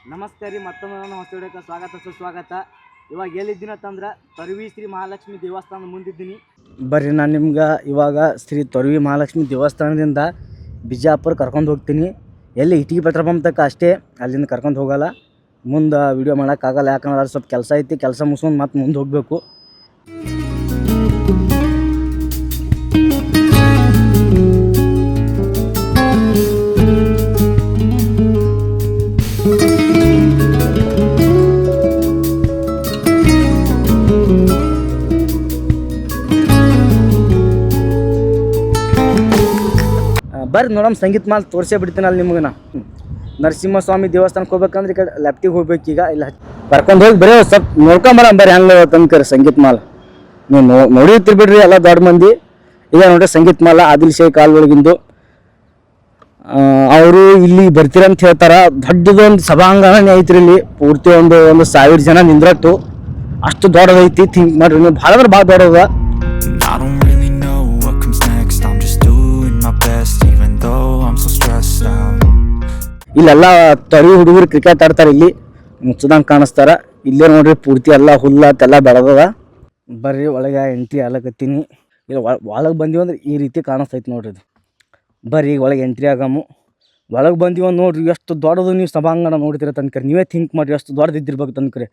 ನಮಸ್ತೆ ರೀ, ಮತ್ತೊಮ್ಮೆ ನಾನು ಹೊಸ ವಿಡಿಯೋಕ್ಕೆ ಸ್ವಾಗತ ಸುಸ್ವಾಗತ. ಇವಾಗ ಎಲ್ಲಿದ್ದೀನಿ ಅಂತಂದ್ರೆ ತೊರವಿ ಶ್ರೀ ಮಹಾಲಕ್ಷ್ಮಿ ದೇವಸ್ಥಾನದ ಮುಂದಿದ್ದೀನಿ. ಬರ್ರಿ, ನಾನು ನಿಮ್ಗೆ ಇವಾಗ ಶ್ರೀ ತೊರವಿ ಮಹಾಲಕ್ಷ್ಮಿ ದೇವಸ್ಥಾನದಿಂದ ಬಿಜಾಪುರ ಕರ್ಕೊಂಡು ಹೋಗ್ತೀನಿ. ಎಲ್ಲಿ ಇಟಿಗೆ ಪೆಟ್ರೋಲ್ ಪಂಪ್ ತಕ್ಕ ಅಷ್ಟೇ, ಅಲ್ಲಿಂದ ಕರ್ಕೊಂಡು ಹೋಗಲ್ಲ. ಮುಂದೆ ವೀಡಿಯೋ ಮಾಡೋಕ್ಕಾಗಲ್ಲ, ಯಾಕಂದ್ರೆ ಅದು ಸ್ವಲ್ಪ ಕೆಲಸ ಐತಿ. ಕೆಲಸ ಮುಗಿಸ್ಕೊಂಡು ಮತ್ತೆ ಮುಂದೆ ಹೋಗಬೇಕು. ಬರ್ರಿ ನೋಡಮ್ಮ, ಸಂಗೀತ ಮಾಲ್ ತೋರಿಸೇ ಬಿಡ್ತೀನಿ ಅಲ್ಲಿ ನಿಮ್ಗೆ. ನಾ ನರಸಿಂಹಸ್ವಾಮಿ ದೇವಸ್ಥಾನಕ್ಕೆ ಹೋಗ್ಬೇಕಂದ್ರೆ ಈ ಕಡೆ ಲೆಫ್ಟಿಗೆ ಹೋಗ್ಬೇಕೀಗ. ಇಲ್ಲ ಕರ್ಕೊಂಡು ಹೋಗಿ ಬರೀ ಸ್ವಲ್ಪ ನೋಡ್ಕೊಂಬರ ಬರ್ರಿ ಹೆಂಗೆ ತನಕ ಸಂಗೀತ ಮಾಲ್. ನೀವು ನೋಡಿರ್ತೀರಿ ಬಿಡ್ರಿ, ಎಲ್ಲ ದೊಡ್ಡ ಮಂದಿ. ಈಗ ನೋಡ್ರಿ ಸಂಗೀತ ಮಾಲ ಆದಿಲ್ ಶೇಖ್ ಕಾಲ್ ಒಳಗಿಂದು. ಅವರು ಇಲ್ಲಿ ಬರ್ತೀರಂತ ಹೇಳ್ತಾರ. ದೊಡ್ಡದೊಂದು ಸಭಾಂಗಣನೇ ಐತ್ರಿ ಇಲ್ಲಿ. ಪೂರ್ತಿ ಒಂದು 1000 ಜನ ನಿಂದ್ರಟ್ಟು ಅಷ್ಟು ದೊಡ್ಡದೈತಿ. ಥಿಂಕ್ ಮಾಡ್ರಿ ನೀವು, ಭಾಳ ಅಂದ್ರೆ ಭಾಳ ದೊಡ್ಡದ. ಇಲ್ಲೆಲ್ಲ ತೊರವಿ ಹುಡುಗರು ಕ್ರಿಕೆಟ್ ಆಡ್ತಾರೆ. ಇಲ್ಲಿ ಮುಚ್ಚದಂಗೆ ಕಾಣಿಸ್ತಾರ. ಇಲ್ಲೇ ನೋಡ್ರಿ ಪೂರ್ತಿ ಎಲ್ಲ ಹುಲ್ಲತ್ತೆಲ್ಲ ಬೆಳೆದದ. ಬರ್ರಿ ಒಳಗೆ ಎಂಟ್ರಿ ಆಗ್ಲಕತ್ತೀನಿ. ಇಲ್ಲ ಒಳಗೆ ಬಂದೀವಿ ಅಂದ್ರೆ ಈ ರೀತಿ ಕಾಣಿಸ್ತೈತಿ ನೋಡ್ರಿ ಇದು. ಬರ್ರಿ ಈಗ ಒಳಗೆ ಎಂಟ್ರಿ ಆಗಮು. ಒಳಗೆ ಬಂದೀವ ನೋಡ್ರಿ, ಎಷ್ಟು ದೊಡ್ಡದು. ನೀವು ಸಭಾಂಗಣ ನೋಡ್ತೀರ ತನಕ ನೀವೇ ಥಿಂಕ್ ಮಾಡಿರಿ, ಎಷ್ಟು ದೊಡ್ಡದಿದ್ದಿರ್ಬೇಕು ತನಕ.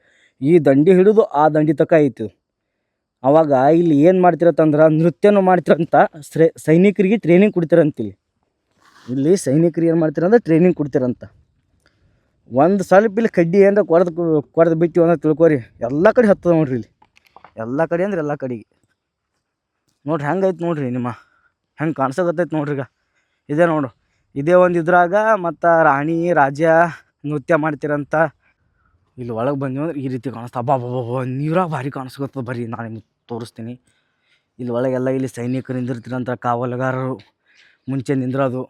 ಈ ದಂಡಿ ಹಿಡಿದು ಆ ದಂಡಿ ತಕ ಐತಿ. ಅವಾಗ ಇಲ್ಲಿ ಏನು ಮಾಡ್ತಿರತ್ತಂದ್ರೆ ನೃತ್ಯನೂ ಮಾಡ್ತಿರಂತ. ಸೈನಿಕರಿಗೆ ಟ್ರೈನಿಂಗ್ ಕೊಡ್ತಿರಂತಿಲ್ಲಿ. ಇಲ್ಲಿ ಸೈನಿಕರಿಗೆ ಏನು ಮಾಡ್ತೀರಂದ್ರೆ ಟ್ರೈನಿಂಗ್ ಕೊಡ್ತೀರಂತ. ಒಂದು ಸ್ವಲ್ಪ ಇಲ್ಲಿ ಕಡ್ಡಿ ಏನಾರ ಕೊಡ್ದು ಬಿಟ್ಟು ಅಂದ್ರೆ ತಿಳ್ಕೊರಿ, ಎಲ್ಲ ಕಡೆ ಹತ್ತದ ನೋಡ್ರಿ ಇಲ್ಲಿ. ಎಲ್ಲ ಕಡೆ ಅಂದ್ರೆ ಎಲ್ಲ ಕಡೆಗೆ ನೋಡ್ರಿ ಹೆಂಗೈತೆ ನೋಡ್ರಿ. ನಿಮ್ಮ ಹೆಂಗೆ ಕಾಣಿಸಕತ್ತೈತೆ ನೋಡ್ರಿ. ಈಗ ಇದೇ ನೋಡು, ಇದೇ ಒಂದು ಇದ್ರಾಗ ಮತ್ತು ರಾಣಿ ರಾಜ ನೃತ್ಯ ಮಾಡ್ತೀರಂತ. ಇಲ್ಲಿ ಒಳಗೆ ಬಂದೀವಿ ಅಂದ್ರೆ ಈ ರೀತಿ ಕಾಣಿಸ್ತಾ. ಹಬ್ಬ ನೀರಾಗ ಭಾರಿ ಕಾಣಿಸ್ಕೊತದ. ಬರ್ರಿ ನಾನು ನಿಮ್ಗೆ ತೋರಿಸ್ತೀನಿ. ಇಲ್ಲಿ ಒಳಗೆಲ್ಲ ಇಲ್ಲಿ ಸೈನಿಕರು ನಿಂದಿರ್ತೀರಂತ, ಕಾವಲುಗಾರರು ಮುಂಚೆ ನಿಂದ್ರೋದು.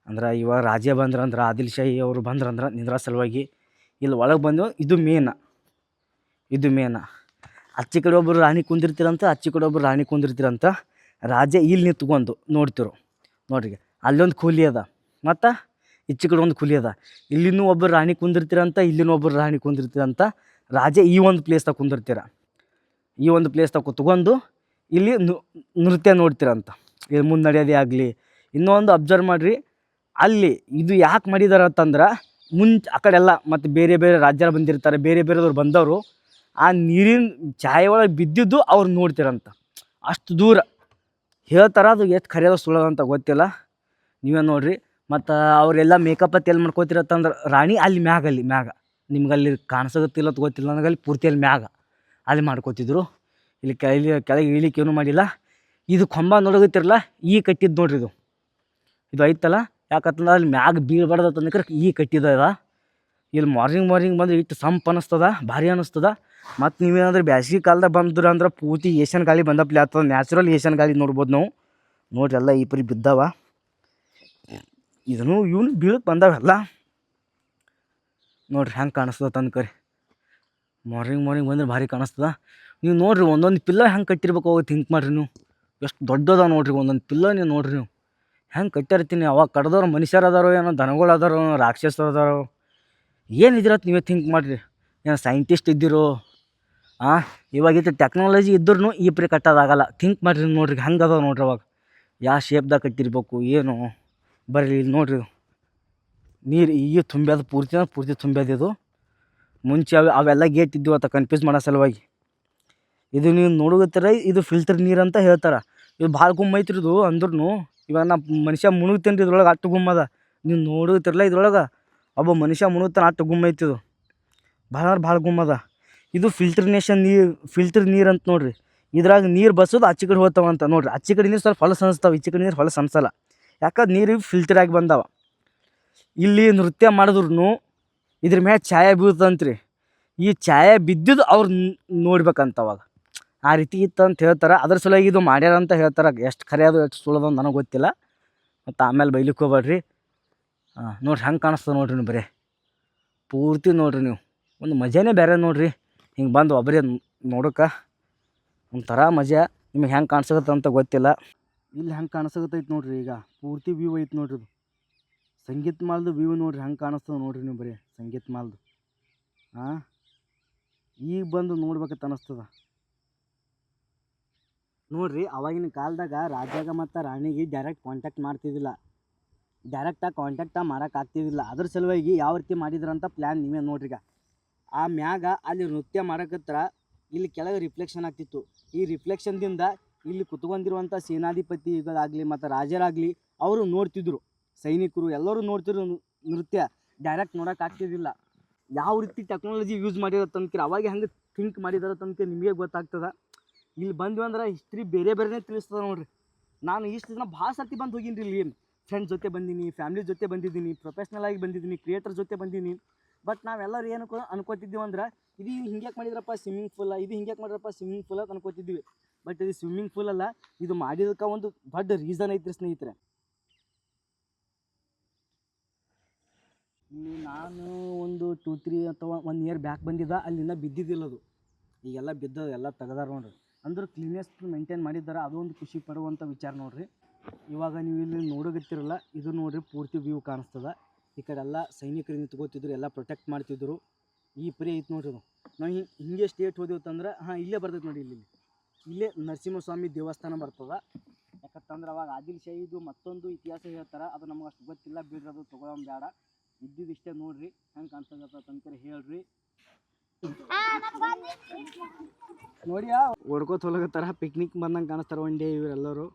ಅಂದ್ರೆ ಇವಾಗ ರಾಜ ಬಂದ್ರಂದ್ರೆ, ಆದಿಲ್ ಶಾಹಿ ಅವರು ಬಂದ್ರಂದ್ರೆ ನಿಂದ್ರ ಸಲುವಾಗಿ ಇಲ್ಲಿ ಒಳಗೆ ಬಂದು. ಇದು ಮೇನ. ಅಚ್ಚಿ ಕಡೆ ಒಬ್ಬರು ರಾಣಿ ಕುಂದಿರ್ತೀರಂತ, ಅಚ್ಚಿ ಕಡೆ ಒಬ್ಬರು ರಾಣಿ ಕುಂದಿರ್ತೀರಂತ. ರಾಜ ಇಲ್ಲಿ ನಿಂತ್ಕೊಂಡು ನೋಡ್ತಿರು ನೋಡ್ರಿ. ಅಲ್ಲೊಂದು ಕೂಲಿ ಅದ, ಮತ್ತು ಈಚೆ ಕಡೆ ಒಂದು ಕೂಲಿ ಅದ. ಇಲ್ಲಿನೂ ಒಬ್ಬರು ರಾಣಿ ಕುಂದಿರ್ತೀರಂತ, ಇಲ್ಲಿನೂ ಒಬ್ಬರು ರಾಣಿ ಕುಂದಿರ್ತೀರಂತ. ರಾಜ ಈ ಒಂದು ಪ್ಲೇಸ್ದಾಗ ಕುಂದಿರ್ತೀರ. ಈ ಒಂದು ಪ್ಲೇಸ್ದಾಗ ಕುತ್ಕೊಂಡು ಇಲ್ಲಿ ನೃತ್ಯ ನೋಡ್ತೀರಂತ. ಇಲ್ಲಿ ಮುಂದೆ ನಡೆಯೋದೇ ಆಗಲಿ. ಇನ್ನೊಂದು ಅಬ್ಸರ್ವ್ ಮಾಡಿರಿ, ಅಲ್ಲಿ ಇದು ಯಾಕೆ ಮಾಡಿದಾರ ಅಂತಂದ್ರೆ ಆ ಕಡೆ ಎಲ್ಲ ಮತ್ತು ಬೇರೆ ಬೇರೆ ರಾಜ್ಯರು ಬಂದಿರ್ತಾರೆ. ಬೇರೆ ಬೇರೆದವ್ರು ಬಂದವರು ಆ ನೀರಿನ ಛಾಯೆ ಒಳಗೆ ಬಿದ್ದಿದ್ದು ಅವ್ರು ನೋಡ್ತಿರಂತ. ಅಷ್ಟು ದೂರ ಹೇಳ್ತಾರೆ. ಅದು ಎಷ್ಟು ಖರೆಯದ ಸುಳ್ಳೋದಂತ ಗೊತ್ತಿಲ್ಲ, ನೀವೇ ನೋಡಿರಿ. ಮತ್ತು ಅವರೆಲ್ಲ ಮೇಕಪ್ ಅಂತ ಎಲ್ಲಿ ಮಾಡ್ಕೋತಿರತ್ತಂದ್ರೆ ರಾಣಿ ಅಲ್ಲಿ ಮ್ಯಾಗ ನಿಮ್ಗೆ ಅಲ್ಲಿ ಕಾಣಿಸೋಗತ್ತಿಲ್ಲ ಗೊತ್ತಿಲ್ಲ ನನಗೆ. ಅಲ್ಲಿ ಪೂರ್ತಿ ಅಲ್ಲಿ ಮ್ಯಾಗ ಅಲ್ಲಿ ಮಾಡ್ಕೋತಿದ್ರು. ಇಲ್ಲಿ ಕೆಳಗೆ ಇಳಿಲಿಕ್ಕೆ ಏನೂ ಮಾಡಿಲ್ಲ. ಇದು ಕೊಂಬ ನೋಡೋಗತ್ತಿರಲ್ಲ, ಈ ಕಟ್ಟಿದ್ದು ನೋಡ್ರಿ. ಇದು ಐತಲ್ಲ, ಯಾಕಂತಂದ್ರೆ ಅಲ್ಲಿ ಮ್ಯಾಗ ಬೀಳ್ಬಾರ್ದು ಅಂತಂದ್ರೆ ಈ ಕಟ್ಟಿದ. ಇಲ್ಲಿ ಮಾರ್ನಿಂಗ್ ಬಂದ್ರೆ ಇಟ್ಟು ಸಂಪ್ ಅನ್ನಿಸ್ತದ, ಭಾರಿ ಅನ್ನಿಸ್ತದ. ಮತ್ತು ನೀವೇನಾದ್ರೂ ಬ್ಯಾಸಿಗೆ ಕಾಲದಾಗ ಬಂದ್ರೆ ಅಂದ್ರೆ ಪೂರ್ತಿ ಏಷ್ಯನ್ ಗಾಳಿ ಬಂದಪ್ಲೆ ಆಗ್ತದೆ. ನ್ಯಾಚುರಲ್ ಏಷ್ಯನ್ ಗಾಳಿ ನೋಡ್ಬೋದು ನಾವು. ನೋಡ್ರಿ ಎಲ್ಲ ಈ ಪರಿ ಬಿದ್ದಾವ. ಇದನ್ನು ಇವನು ಬೀಳಕ್ಕೆ ಬಂದಾವೆಲ್ಲ ನೋಡ್ರಿ ಹೆಂಗೆ ಕಾಣಿಸ್ತದ ತನಕ. ಮಾರ್ನಿಂಗ್ ಬಂದ್ರೆ ಭಾರಿ ಕಾಣಿಸ್ತದ. ನೀವು ನೋಡ್ರಿ ಒಂದೊಂದು ಪಿಲ್ಲ ಹೆಂಗೆ ಕಟ್ಟಿರ್ಬೇಕು ಅವಾಗ ಥಿಂಕ್ ಮಾಡಿರಿ ನೀವು. ಎಷ್ಟು ದೊಡ್ಡದ ನೋಡ್ರಿ ಒಂದೊಂದು ಪಿಲ್ಲ. ನೀವು ನೋಡ್ರಿ ನೀವು ಹೆಂಗೆ ಕಟ್ಟಿರ್ತೀನಿ. ಅವಾಗ ಕಡ್ದವ್ರು ಮನುಷ್ಯರು ಅದಾರೋ ಏನೋ, ದನಗಳು ಅದಾರೋ, ರಾಕ್ಷಸರು ಅದಾರೋ, ಏನಿದಿರತ್ತೆ ನೀವೇ ಥಿಂಕ್ ಮಾಡಿರಿ. ಏನೋ ಸೈಂಟಿಸ್ಟ್ ಇದ್ದಿರೋ. ಇವಾಗಿತ್ತು ಟೆಕ್ನಾಲಜಿ ಇದ್ರೂ ಈ ಪರಿ ಕಟ್ಟೋದಾಗಲ್ಲ. ಥಿಂಕ್ ಮಾಡಿರಿ ನೋಡ್ರಿ ಹೆಂಗೆ ಅದಾವ ನೋಡ್ರಿ. ಅವಾಗ ಯಾವ ಶೇಪ್ದಾಗ ಕಟ್ಟಿರ್ಬೇಕು ಏನು. ಬರ್ರಿ ಇಲ್ಲಿ ನೋಡ್ರಿ, ನೀರು ಈಗ ತುಂಬ್ಯದ, ಪೂರ್ತಿ ತುಂಬ್ಯದ. ಇದು ಮುಂಚೆ ಅವೆಲ್ಲ ಗೇಟ್ ಇದ್ದೀವಿ ಅಂತ ಕನ್ಫ್ಯೂಸ್ ಮಾಡೋ ಸಲುವಾಗಿ. ಇದು ನೀವು ನೋಡೋಗತ್ತರ, ಇದು ಫಿಲ್ಟರ್ ನೀರು ಅಂತ ಹೇಳ್ತಾರೆ. ಇದು ಭಾಳ ಗುಮ್ಮ ಐತ್ರಿ ಇದು. ಅಂದ್ರೂ ಇವಾಗ ನಾ ಮನುಷ್ಯ ಮುಳುಗ್ತೇನೆ ರೀ ಇದ್ರೊಳಗೆ, ಅಷ್ಟು ಗುಮ್ಮದ. ನೀವು ನೋಡುತ್ತಿರಲ್ಲ ಇದ್ರೊಳಗೆ ಒಬ್ಬ ಮನುಷ್ಯ ಮುಳುಗ್ತಾನೆ, ಅಷ್ಟು ಗುಮ್ಮ ಐತಿ ಇದು. ಭಾಳ ಗುಮ್ಮದ. ಇದು ಫಿಲ್ಟರ್ ನೀರು ಅಂತ ನೋಡ್ರಿ. ಇದ್ರಾಗ ನೀರು ಬಸೋದು ಆಚೆ ಕಡೆ ಹೋಗ್ತಾವಂತ ನೋಡ್ರಿ. ಆಚೆ ಕಡೆ ನೀರು ಸ್ವಲ್ಪ ಹೊಲಸು ಅನಿಸ್ತಾವೆ, ಈಚೆ ಕಡೆ ನೀರು ಹೊಲಸು ಅನಿಸಲ್ಲ. ಯಾಕಂದ್ರೆ ನೀರು ಫಿಲ್ಟರ್ ಆಗಿ ಬಂದಾವ. ಇಲ್ಲಿ ನೃತ್ಯ ಮಾಡಿದ್ರು ಇದ್ರ ಮ್ಯಾಲೆ ಛಾಯೆ ಬೀಳ್ತಂತ್ರಿ. ಈ ಛಾಯೆ ಬಿದ್ದಿದ್ದು ಅವ್ರು ನೋಡ್ಬೇಕಂತ ಅವಾಗ. ಆ ರೀತಿ ಇತ್ತು ಅಂತ ಹೇಳ್ತಾರೆ. ಅದ್ರ ಸಲುವಾಗಿ ಇದು ಮಾಡ್ಯಾರ ಅಂತ ಹೇಳ್ತಾರೆ. ಎಷ್ಟು ಖರೆ ಅದು ಎಷ್ಟು ಸುಳ್ಳೋದು ಅಂತ ನನಗೆ ಗೊತ್ತಿಲ್ಲ. ಮತ್ತು ಆಮೇಲೆ ಬೈಲಿಕ್ಕೆ ಹೋಗ್ಬೇಡ್ರಿ. ನೋಡ್ರಿ ಹೆಂಗೆ ಕಾಣಿಸ್ತದೆ ನೋಡ್ರಿ. ನೀವು ಬರೀ ಪೂರ್ತಿ ನೋಡ್ರಿ. ನೀವು ಒಂದು ಮಜಾನೇ ಬೇರೆ ನೋಡ್ರಿ. ಹಿಂಗೆ ಬಂದು ಒಬ್ಬರೇ ನೋಡೋಕೆ ಒಂಥರ ಮಜಾ. ನಿಮಗೆ ಹೆಂಗೆ ಕಾಣಿಸಕತ್ತ ಅಂತ ಗೊತ್ತಿಲ್ಲ. ಇಲ್ಲಿ ಹೆಂಗೆ ಕಾಣಿಸಕತ್ತೈತೆ ನೋಡ್ರಿ. ಈಗ ಪೂರ್ತಿ ವ್ಯೂ ಐತೆ ನೋಡ್ರಿ. ಇದು ಸಂಗೀತ ಮಾಲ್ದು ವ್ಯೂ ನೋಡ್ರಿ ಹಂಗೆ ಕಾಣಿಸ್ತದೆ ನೋಡ್ರಿ ನೀವು ಬರೀ ಸಂಗೀತ ಮಾಲ್ದು. ಹಾಂ, ಈಗ ಬಂದು ನೋಡ್ಬೇಕಂತ ಅನ್ನಿಸ್ತದ ನೋಡ್ರಿ. ಅವಾಗಿನ ಕಾಲದಾಗ ರಾಜಾಗ ಮತ್ತು ರಾಣಿಗೆ ಡೈರೆಕ್ಟ್ ಕಾಂಟ್ಯಾಕ್ಟ್ ಮಾಡ್ತಿದ್ದಿಲ್ಲ, ಡೈರೆಕ್ಟಾಗಿ ಕಾಂಟ್ಯಾಕ್ಟ ಮಾಡೋಕ್ಕಾಗ್ತಿದ್ದಿಲ್ಲ. ಅದ್ರ ಸಲುವಾಗಿ ಯಾವ ರೀತಿ ಮಾಡಿದ್ರಂತ ಪ್ಲ್ಯಾನ್ ನೀವೇ ನೋಡ್ರಿ. ಆ ಮ್ಯಾಗ ಅಲ್ಲಿ ನೃತ್ಯ ಮಾಡೋಕತ್ರ ಇಲ್ಲಿ ಕೆಳಗೆ ರಿಫ್ಲೆಕ್ಷನ್ ಆಗ್ತಿತ್ತು. ಈ ರಿಫ್ಲೆಕ್ಷನ್ದಿಂದ ಇಲ್ಲಿ ಕುತ್ಕೊಂಡಿರುವಂಥ ಸೇನಾಧಿಪತಿಗಳಾಗಲಿ ಮತ್ತು ರಾಜರಾಗಲಿ ಅವರು ನೋಡ್ತಿದ್ರು, ಸೈನಿಕರು ಎಲ್ಲರೂ ನೋಡ್ತಿದ್ರು ನೃತ್ಯ. ಡೈರೆಕ್ಟ್ ನೋಡೋಕ್ಕಾಗ್ತಿದ್ದಿಲ್ಲ. ಯಾವ ರೀತಿ ಟೆಕ್ನಾಲಜಿ ಯೂಸ್ ಮಾಡಿರೋ ತನಕ ಅವಾಗ ಹೆಂಗೆ ಥಿಂಕ್ ಮಾಡಿದಾರ ತನಕ ನಿಮಗೆ ಗೊತ್ತಾಗ್ತದೆ. ಇಲ್ಲಿ ಬಂದ್ವಿ ಅಂದ್ರೆ ಹಿಸ್ಟ್ರಿ ಬೇರೆ ಬೇರೆನೇ ತಿಳಿಸ್ತದೆ ನೋಡ್ರಿ. ನಾನು ಇಷ್ಟು ದಿನ ಭಾಳ ಸರ್ತಿ ಬಂದು ಹೋಗೀನಿ ರೀ. ಇಲ್ಲಿ ಫ್ರೆಂಡ್ಸ್ ಜೊತೆ ಬಂದೀನಿ, ಫ್ಯಾಮ್ಲಿ ಜೊತೆ ಬಂದಿದ್ದೀನಿ, ಪ್ರೊಫೆಷ್ನಲ್ ಆಗಿ ಬಂದಿದ್ದೀನಿ, ಕ್ರಿಯೇಟರ್ ಜೊತೆ ಬಂದೀನಿ. ಬಟ್ ನಾವೆಲ್ಲರೂ ಏನು ಅನ್ಕೋತಿದ್ದೀವಿ ಅಂದ್ರೆ ಇದು ಹಿಂಗ್ಯಾಕೆ ಮಾಡಿದ್ರಪ್ಪ ಸ್ವಿಮ್ಮಿಂಗ್ ಫೂಲ, ಇದು ಹಿಂಗ್ಯಾಕೆ ಮಾಡಿದ್ರಪ್ಪ ಸ್ವಿಮ್ಮಿಂಗ್ ಫೂಲ್ ಅಂತ ಅನ್ಕೋತಿದ್ವಿ. ಬಟ್ ಇದು ಸ್ವಿಮ್ಮಿಂಗ್ ಫೂಲ್ ಅಲ್ಲ, ಇದು ಮಾಡಿದಕ್ಕೆ ಒಂದು ದೊಡ್ಡ ರೀಸನ್ ಐತ್ರಿ ಸ್ನೇಹಿತರೆ. ಇಲ್ಲಿ ನಾನು ಒಂದು 2-3 ಅಥವಾ 1 ಇಯರ್ ಬ್ಯಾಕ್ ಬಂದಿದ್ದ, ಅಲ್ಲಿಂದ ಬಿದ್ದಿದ್ದಿಲ್ಲ ಅದು. ಈಗೆಲ್ಲ ಬಿದ್ದದ, ಎಲ್ಲ ತೆಗ್ದಾರ ನೋಡ್ರಿ. ಅಂದ್ರೆ ಕ್ಲೀನೆಸ್ ಮೇಂಟೈನ್ ಮಾಡಿದ್ದಾರೆ, ಅದೊಂದು ಖುಷಿ ಪಡುವಂಥ ವಿಚಾರ ನೋಡ್ರಿ. ಇವಾಗ ನೀವು ಇಲ್ಲಿ ನೋಡೋಗತ್ತಿರಲ್ಲ, ಇದು ನೋಡ್ರಿ ಪೂರ್ತಿ ವ್ಯೂ ಕಾಣಿಸ್ತದೆ. ಈ ಕಡೆ ಎಲ್ಲ ಸೈನಿಕರು ನಿಂತ್ಕೋತಿದ್ರು, ಎಲ್ಲ ಪ್ರೊಟೆಕ್ಟ್ ಮಾಡ್ತಿದ್ರು. ಈ ಪರಿ ಐತೆ ನೋಡ್ರಿ. ನಾವು ಹಿಂಗೆ ಸ್ಟೇಟ್ ಹೋದೆವತ್ತಂದ್ರೆ ಇಲ್ಲೇ ಬರ್ತೈತೆ ನೋಡಿ. ಇಲ್ಲೇ ನರಸಿಂಹಸ್ವಾಮಿ ದೇವಸ್ಥಾನ ಬರ್ತದೆ. ಯಾಕಂತಂದ್ರೆ ಅವಾಗ ಆದಿಲ್ ಶಾಹಿದು ಮತ್ತೊಂದು ಇತಿಹಾಸ ಹೇಳ್ತಾರೆ, ಅದು ನಮಗೆ ಅಷ್ಟು ಗೊತ್ತಿಲ್ಲ, ಬಿಡ್ರಿ, ಅದು ತೊಗೊಳೋದು ಬೇಡ. ಇದ್ದಿದ್ದಿಷ್ಟೇ ನೋಡ್ರಿ, ಹೆಂಗೆ ಕಾಣ್ತದ ತನಕ ಹೇಳ್ರಿ. ನೋಡಿ ಓಡ್ಕೋತ ಹೋಗತ್ತಾರ, ಪಿಕ್ನಿಕ್ ಬಂದಂಗೆ ಕಾಣಿಸ್ತಾರೆ ಒನ್ ಡೇ ಇವರೆಲ್ಲರೂ.